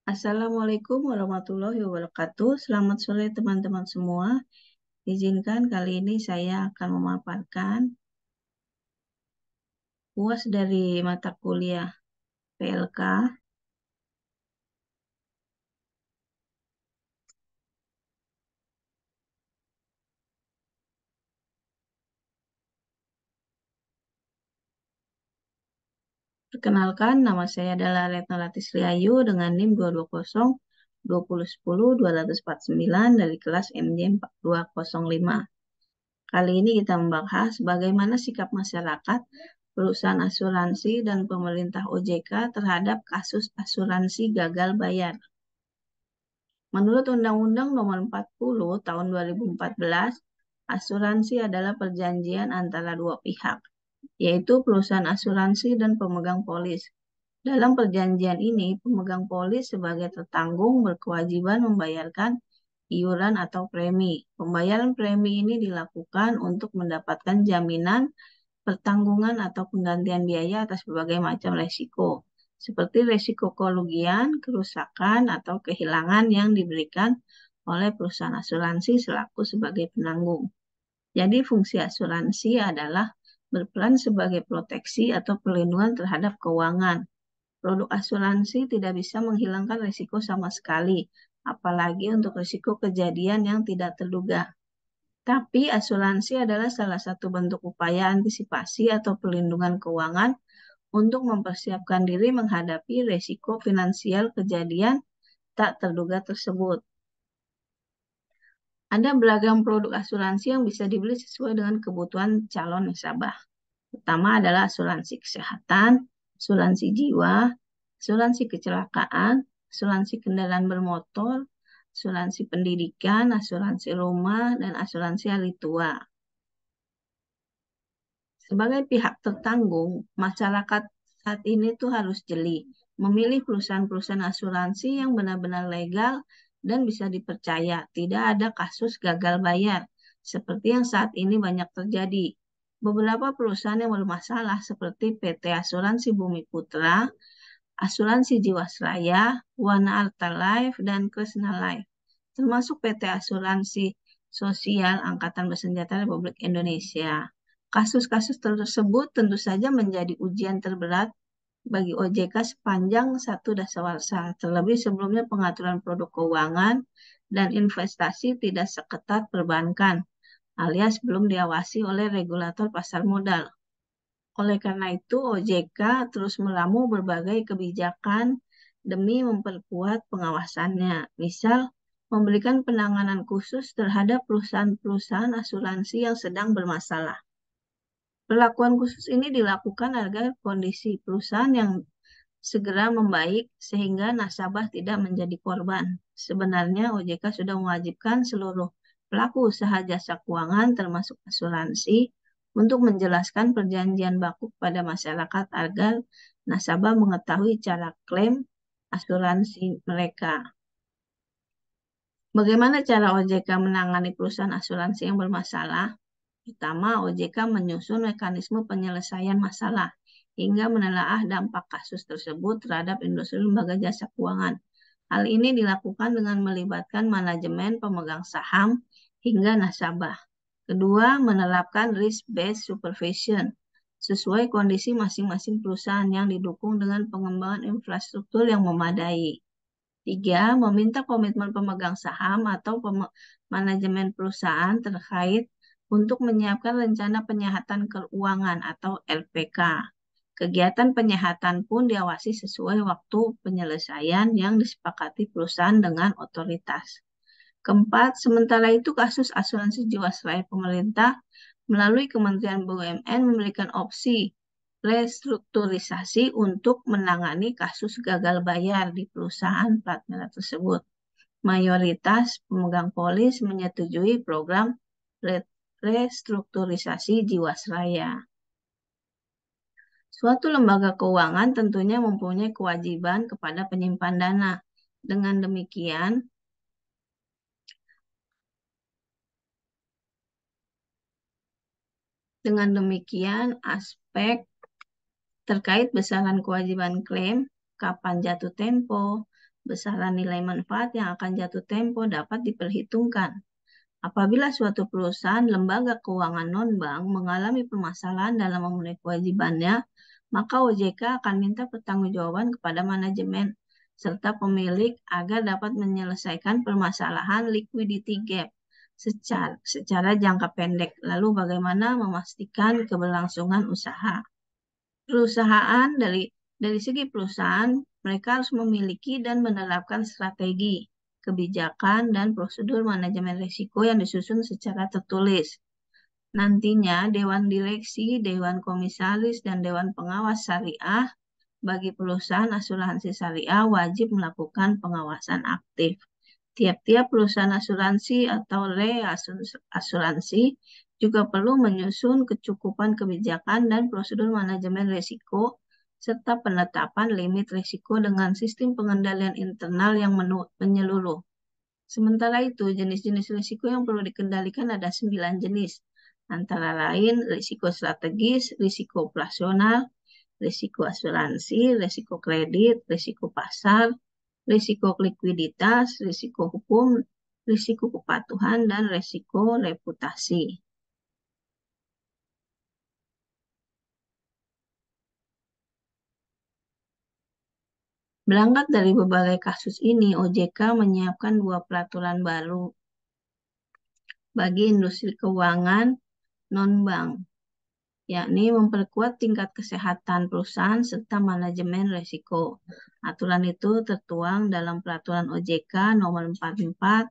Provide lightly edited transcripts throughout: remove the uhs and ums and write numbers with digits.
Assalamualaikum warahmatullahi wabarakatuh. Selamat sore teman-teman semua. Izinkan kali ini saya akan memaparkan UAS dari mata kuliah PLK. Perkenalkan, nama saya adalah Retno Latis Riayu dengan NIM 220 2010 249 dari kelas MJ 4205. Kali ini kita membahas bagaimana sikap masyarakat, perusahaan asuransi, dan pemerintah OJK terhadap kasus asuransi gagal bayar. Menurut Undang-Undang Nomor 40 Tahun 2014, asuransi adalah perjanjian antara dua pihak, yaitu perusahaan asuransi dan pemegang polis. Dalam perjanjian ini, pemegang polis sebagai tertanggung berkewajiban membayarkan iuran atau premi. Pembayaran premi ini dilakukan untuk mendapatkan jaminan pertanggungan atau penggantian biaya atas berbagai macam resiko, seperti resiko kerugian, kerusakan, atau kehilangan yang diberikan oleh perusahaan asuransi selaku sebagai penanggung. Jadi fungsi asuransi adalah berperan sebagai proteksi atau perlindungan terhadap keuangan. Produk asuransi tidak bisa menghilangkan risiko sama sekali, apalagi untuk risiko kejadian yang tidak terduga. Tapi asuransi adalah salah satu bentuk upaya antisipasi atau perlindungan keuangan untuk mempersiapkan diri menghadapi risiko finansial kejadian tak terduga tersebut. Ada beragam produk asuransi yang bisa dibeli sesuai dengan kebutuhan calon nasabah. Pertama adalah asuransi kesehatan, asuransi jiwa, asuransi kecelakaan, asuransi kendaraan bermotor, asuransi pendidikan, asuransi rumah, dan asuransi hari tua. Sebagai pihak tertanggung, masyarakat saat ini tuh harus jeli, memilih perusahaan-perusahaan asuransi yang benar-benar legal dan bisa dipercaya. Tidak ada kasus gagal bayar, seperti yang saat ini banyak terjadi. Beberapa perusahaan yang bermasalah seperti PT Asuransi Bumi Putra, Asuransi Jiwasraya, Wana Arta Life, dan Kresna Life, termasuk PT Asuransi Sosial Angkatan Bersenjata Republik Indonesia. Kasus-kasus tersebut tentu saja menjadi ujian terberat bagi OJK sepanjang satu dasawarsa, terlebih sebelumnya pengaturan produk keuangan dan investasi tidak seketat perbankan, alias belum diawasi oleh regulator pasar modal. Oleh karena itu, OJK terus meramu berbagai kebijakan demi memperkuat pengawasannya. Misal, memberikan penanganan khusus terhadap perusahaan-perusahaan asuransi yang sedang bermasalah. Perlakuan khusus ini dilakukan agar kondisi perusahaan yang segera membaik sehingga nasabah tidak menjadi korban. Sebenarnya OJK sudah mewajibkan seluruh pelaku usaha jasa keuangan termasuk asuransi untuk menjelaskan perjanjian baku pada masyarakat agar nasabah mengetahui cara klaim asuransi mereka. Bagaimana cara OJK menangani perusahaan asuransi yang bermasalah? Pertama, OJK menyusun mekanisme penyelesaian masalah hingga menelaah dampak kasus tersebut terhadap industri lembaga jasa keuangan. Hal ini dilakukan dengan melibatkan manajemen pemegang saham hingga nasabah. Kedua, menerapkan risk-based supervision sesuai kondisi masing-masing perusahaan yang didukung dengan pengembangan infrastruktur yang memadai. Tiga, meminta komitmen pemegang saham atau manajemen perusahaan terkait untuk menyiapkan rencana penyihatan keuangan atau RPK. Kegiatan penyihatan pun diawasi sesuai waktu penyelesaian yang disepakati perusahaan dengan otoritas. Keempat, sementara itu kasus asuransi jiwasraya pemerintah melalui Kementerian BUMN memberikan opsi restrukturisasi untuk menangani kasus gagal bayar di perusahaan plat merah tersebut. Mayoritas pemegang polis menyetujui program restrukturisasi Jiwasraya. Suatu lembaga keuangan tentunya mempunyai kewajiban kepada penyimpan dana. Dengan demikian, aspek terkait besaran kewajiban klaim, kapan jatuh tempo, Besaran nilai manfaat yang akan jatuh tempo dapat diperhitungkan. Apabila suatu perusahaan lembaga keuangan non-bank mengalami permasalahan dalam memenuhi kewajibannya, maka OJK akan minta pertanggungjawaban kepada manajemen serta pemilik agar dapat menyelesaikan permasalahan liquidity gap secara jangka pendek. Lalu bagaimana memastikan keberlangsungan usaha? Perusahaan dari segi perusahaan, mereka harus memiliki dan menerapkan strategi, kebijakan, dan prosedur manajemen risiko yang disusun secara tertulis. Nantinya, Dewan Direksi, Dewan Komisaris, dan Dewan Pengawas Syariah bagi perusahaan asuransi syariah wajib melakukan pengawasan aktif. Tiap-tiap perusahaan asuransi atau reasuransi juga perlu menyusun kecukupan kebijakan dan prosedur manajemen risiko serta penetapan limit risiko dengan sistem pengendalian internal yang menyeluruh. Sementara itu, jenis-jenis risiko yang perlu dikendalikan ada 9 jenis, antara lain risiko strategis, risiko operasional, risiko asuransi, risiko kredit, risiko pasar, risiko likuiditas, risiko hukum, risiko kepatuhan, dan risiko reputasi. Berangkat dari berbagai kasus ini, OJK menyiapkan 2 peraturan baru bagi industri keuangan non-bank, yakni memperkuat tingkat kesehatan perusahaan serta manajemen risiko. Aturan itu tertuang dalam Peraturan OJK Nomor 44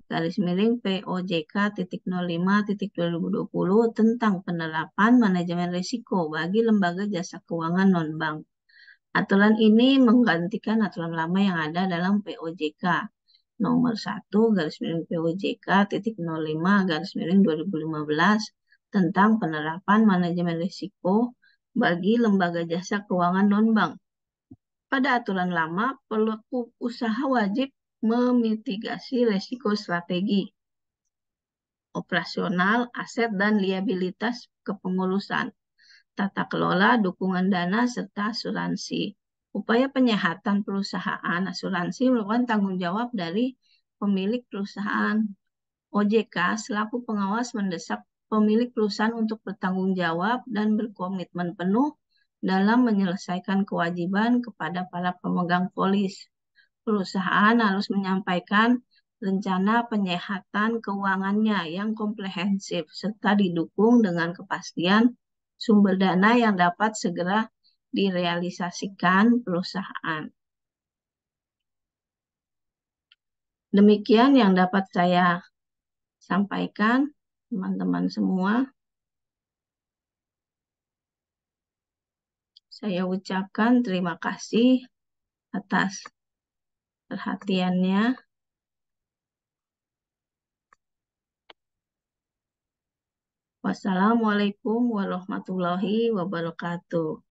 garis miring POJK.05.2020 tentang penerapan manajemen risiko bagi lembaga jasa keuangan non-bank. Aturan ini menggantikan aturan lama yang ada dalam POJK nomor 1 garis miring POJK.05 garis miring 2015 tentang penerapan manajemen risiko bagi lembaga jasa keuangan non-bank. Pada aturan lama, pelaku usaha wajib memitigasi risiko strategi, operasional, aset, dan liabilitas kepengurusan, tata kelola, dukungan dana, serta asuransi. Upaya penyehatan perusahaan asuransi merupakan tanggung jawab dari pemilik perusahaan. OJK selaku pengawas mendesak pemilik perusahaan untuk bertanggung jawab dan berkomitmen penuh dalam menyelesaikan kewajiban kepada para pemegang polis. Perusahaan harus menyampaikan rencana penyehatan keuangannya yang komprehensif serta didukung dengan kepastian sumber dana yang dapat segera direalisasikan perusahaan. Demikian yang dapat saya sampaikan, teman-teman semua. Saya ucapkan terima kasih atas perhatiannya. Wassalamualaikum warahmatullahi wabarakatuh.